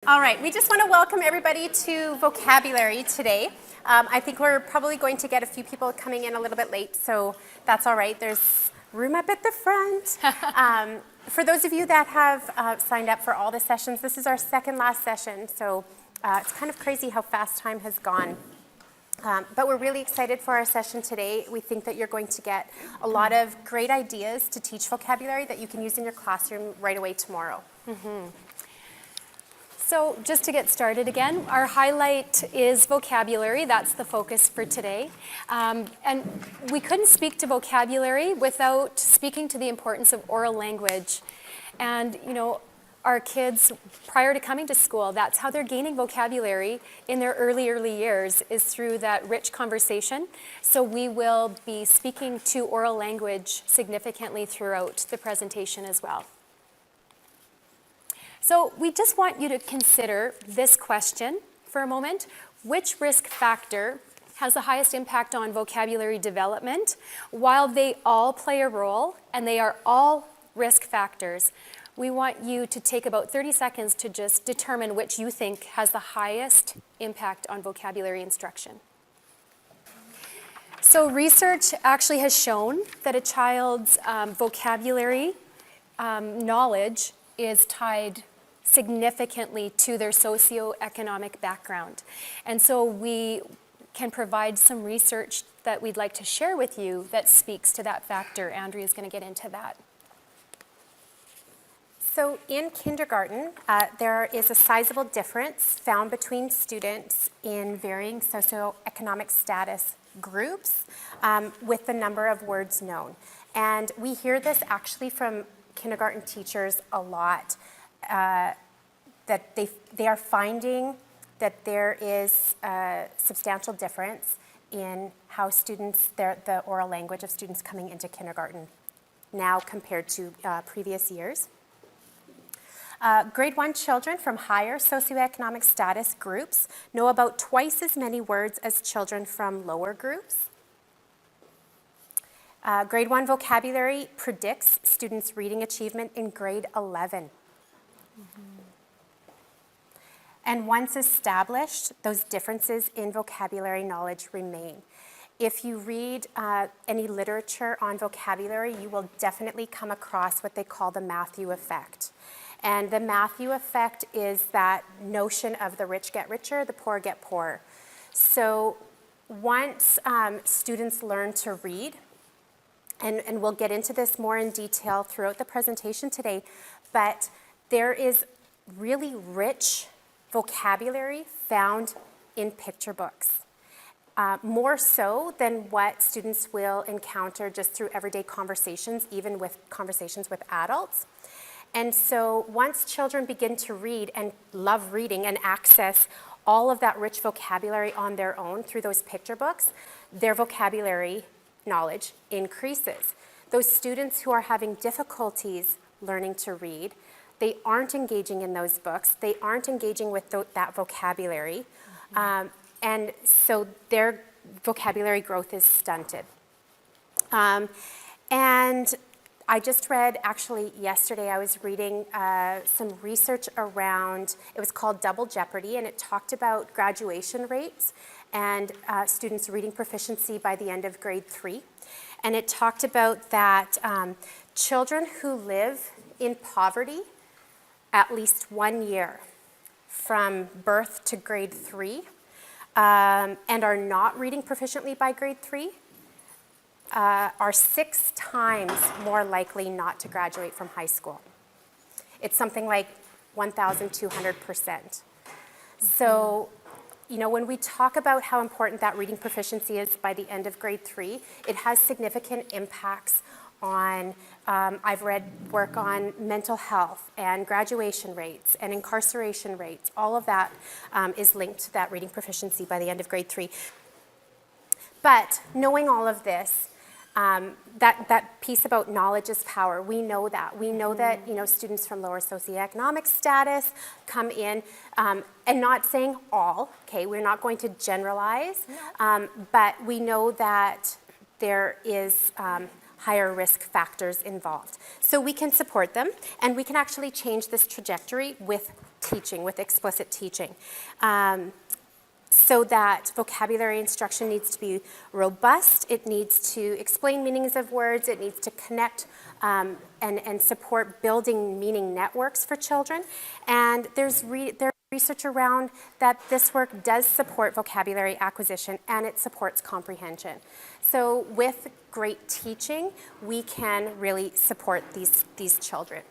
All right, we just want to welcome everybody to vocabulary today. I think we're probably going to get a few people coming in a little bit late, so that's all right. There's room up at the front. For those of you that have signed up for all the sessions, this is our second last session, so it's kind of crazy how fast time has gone. But we're really excited for our session today. We think that you're going to get a lot of great ideas to teach vocabulary that you can use in your classroom right away tomorrow. So just to get started again, our highlight is vocabulary. That's the focus for today. And we couldn't speak to vocabulary without speaking to the importance of oral language. And, you know, our kids, prior to coming to school, that's how they're gaining vocabulary in their early years, is through that rich conversation. So we will be speaking to oral language significantly throughout the presentation as well. So we just want you to consider this question for a moment. Which risk factor has the highest impact on vocabulary development? While they all play a role and they are all risk factors, we want you to take about 30 seconds to just determine which you think has the highest impact on vocabulary instruction. So research actually has shown that a child's vocabulary knowledge is tied significantly to their socioeconomic background. And so we can provide some research that we'd like to share with you that speaks to that factor. Andrea is going to get into that. So in kindergarten, there is a sizable difference found between students in varying socioeconomic status groups with the number of words known. And we hear this actually from kindergarten teachers a lot. That they are finding that there is a substantial difference in how students, the oral language of students coming into kindergarten now compared to previous years. Grade 1 children from higher socioeconomic status groups know about twice as many words as children from lower groups. Grade 1 vocabulary predicts students' reading achievement in grade 11. And once established, those differences in vocabulary knowledge remain. If you read any literature on vocabulary, you will definitely come across what they call the Matthew effect. And the Matthew effect is that notion of the rich get richer, the poor get poorer. So once students learn to read, and we'll get into this more in detail throughout the presentation today, but there is really rich vocabulary found in picture books, more so than what students will encounter just through everyday conversations, even with conversations with adults. And so once children begin to read and love reading and access all of that rich vocabulary on their own through those picture books, their vocabulary knowledge increases. Those students who are having difficulties learning to read, they aren't engaging in those books, they aren't engaging with that vocabulary, and so their vocabulary growth is stunted. And I just read, actually yesterday, I was reading some research around, it was called Double Jeopardy, and it talked about graduation rates and students' reading proficiency by the end of grade 3. And it talked about that children who live in poverty at least 1 year from birth to grade 3 and are not reading proficiently by grade 3 are 6 times more likely not to graduate from high school. It's something like 1,200%. So, you know, when we talk about how important that reading proficiency is by the end of grade 3, it has significant impacts on, I've read work on mental health and graduation rates and incarceration rates. All of that is linked to that reading proficiency by the end of grade 3. But knowing all of this, that piece about knowledge is power, we know that. We know that, you know, students from lower socioeconomic status come in, and not saying all, okay, we're not going to generalize, but we know that there is higher risk factors involved. So we can support them, and we can actually change this trajectory with teaching, with explicit teaching. So that vocabulary instruction needs to be robust, it needs to explain meanings of words, it needs to connect and support building meaning networks for children. And there's research around that this work does support vocabulary acquisition and it supports comprehension. So with great teaching, we can really support these children.